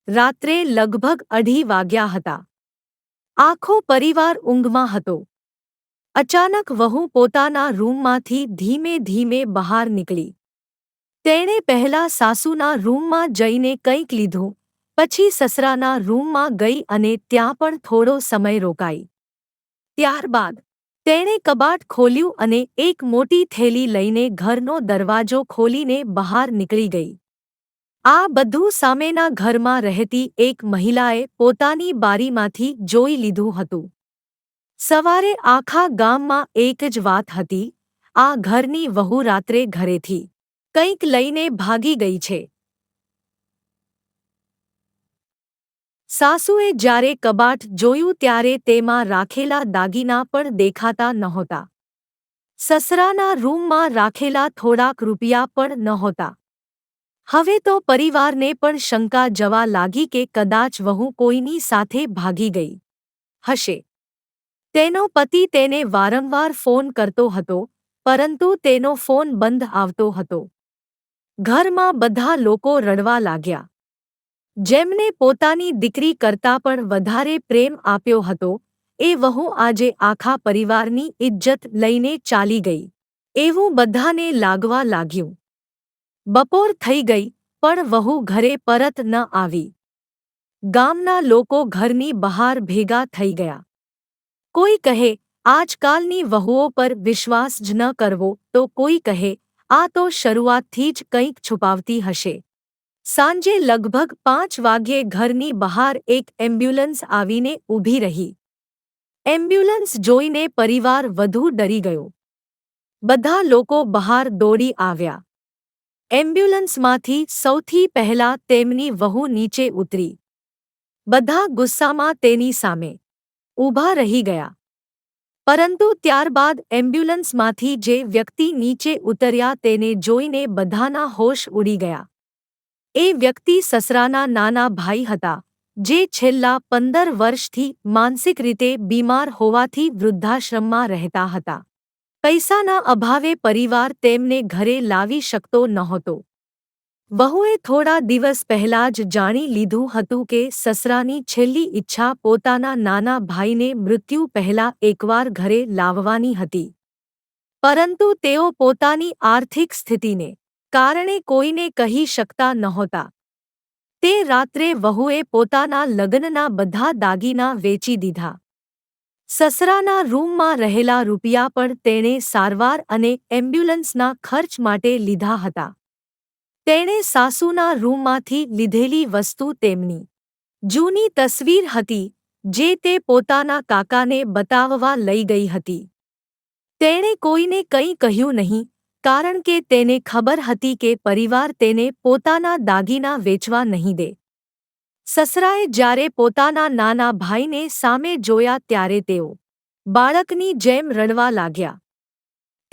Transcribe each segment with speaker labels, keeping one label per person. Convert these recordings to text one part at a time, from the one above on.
Speaker 1: રાત્રે લગભગ 2:30 વાગ્યા હતા. આખો પરિવાર ઊંઘમાં હતો. અચાનક વહુ પોતાના રૂમમાંથી ધીમે ધીમે બહાર નીકળી. તેણે પહેલા સાસુના રૂમમાં જઈને કંઈક લીધું, પછી સસરાના રૂમમાં ગઈ અને ત્યાં પણ થોડો સમય રોકાઈ. ત્યારબાદ તેણે કબાટ ખોલ્યું અને એક મોટી થેલી લઈને ઘરનો દરવાજો ખોલીને બહાર નીકળી ગઈ. આ બધું સામેના ઘરમાં રહેતી એક મહિલાએ પોતાની બારીમાંથી જોઈ લીધું હતું. સવારે આખા ગામમાં એક જ વાત હતી, આ ઘરની વહુ રાત્રે ઘરેથી કંઈક લઈને ભાગી ગઈ છે. સાસુએ જ્યારે કબાટ જોયું ત્યારે તેમાં રાખેલા દાગીના પણ દેખાતા નહોતા. સસરાના રૂમમાં રાખેલા થોડાક રૂપિયા પણ નહોતા. હવે તો પરિવારને પણ શંકા જવા લાગી કે કદાચ વહુ કોઈની સાથે ભાગી ગઈ હશે. તેનો પતિ તેને વારંવાર ફોન કરતો હતો, પરંતુ તેનો ફોન બંધ આવતો હતો. ઘરમાં બધા લોકો રડવા લાગ્યા. જેમને પોતાની દીકરી કરતાં પણ વધારે પ્રેમ આપ્યો હતો, એ વહુ આજે આખા પરિવારની ઇજ્જત લઈને ચાલી ગઈ એવું બધાને લાગવા લાગ્યું. બપોર થઈ ગઈ, પણ વહુ ઘરે પરત ન આવી. ગામના લોકો ઘરની બહાર ભેગા થઈ ગયા. કોઈ કહે, આજકાલની વહુઓ પર વિશ્વાસ જ ન કરવો, તો કોઈ કહે, આ તો શરૂઆતથી જ કંઈક છુપાવતી હશે. સાંજે લગભગ 5 વાગ્યે ઘરની બહાર એક એમ્બ્યુલન્સ આવીને ઊભી રહી. એમ્બ્યુલન્સ જોઈને પરિવાર વધુ ડરી ગયો. બધા લોકો બહાર દોડી આવ્યા. એમ્બ્યુલન્સમાંથી સૌથી પહેલા તેમની વહુ નીચે ઉતરી. બધા ગુસ્સામાં તેની સામે ઊભા રહી ગયા. પરંતુ ત્યારબાદ એમ્બ્યુલન્સમાંથી જે વ્યક્તિ નીચે ઉતર્યા તેને જોઈને બધાના હોશ ઉડી ગયા. એ વ્યક્તિ સસરાના નાના ભાઈ હતા, જે છેલ્લા 15 વર્ષથી માનસિક રીતે બીમાર હોવાથી વૃદ્ધાશ્રમમાં રહેતા હતા. પૈસાના અભાવે પરિવાર તેમને ઘરે લાવી શકતો નહોતો. વહુએ થોડા દિવસ પહેલા જ જાણી લીધું હતું કે સસરાની છેલ્લી ઈચ્છા પોતાના નાના ભાઈને મૃત્યુ પહેલા એકવાર ઘરે લાવવાની હતી. પરંતુ તેઓ પોતાની આર્થિક સ્થિતિને કારણે કોઈને કહી શકતા નહોતા. તે રાત્રે વહુએ પોતાના લગ્નના બધા દાગીના વેચી દીધા. સસરાના રૂમમાં રહેલા રૂપિયા પણ તેણે સારવાર અને એમ્બ્યુલન્સના ખર્ચ માટે લીધા હતા. તેણે સાસુના રૂમમાંથી લીધેલી વસ્તુ તેમની જૂની તસવીર હતી, જે તે પોતાના કાકાને બતાવવા લઈ ગઈ હતી. તેણે કોઈને કંઈ કહ્યું નહીં, કારણ કે તેને ખબર હતી કે પરિવાર તેને પોતાના દાગીના વેચવા નહીં દે. સસરાએ જ્યારે પોતાના નાના ભાઈને સામે જોયા ત્યારે તેઓ બાળકની જેમ રડવા લાગ્યા.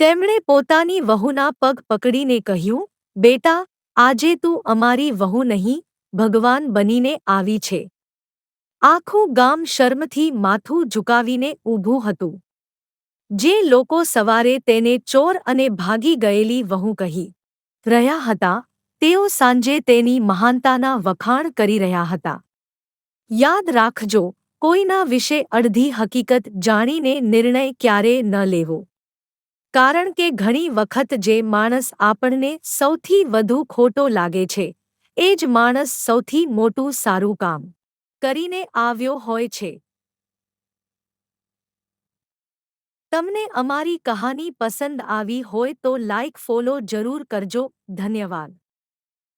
Speaker 1: તેમણે પોતાની વહુના પગ પકડીને કહ્યું, બેટા, આજે તું અમારી વહુ નહીં, ભગવાન બનીને આવી છે. આખું ગામ શરમથી માથું ઝુકાવીને ઊભું હતું. જે લોકો સવારે તેને ચોર અને ભાગી ગયેલી વહુ કહી રહ્યા હતા, તેઓ સાંજે તેની મહાનતાના વખાણ કરી રહ્યા હતા. યાદ રાખજો, કોઈના વિશે અડધી હકીકત જાણીને નિર્ણય ક્યારેય ન લેવો. કારણ કે ઘણી વખત જે માણસ આપણને સૌથી વધુ ખોટો લાગે છે, એ જ માણસ સૌથી મોટું સારું કામ કરીને આવ્યો હોય છે. તમને અમારી કહાની પસંદ આવી હોય તો લાઈક ફોલો જરૂર કરજો. ધન્યવાદ.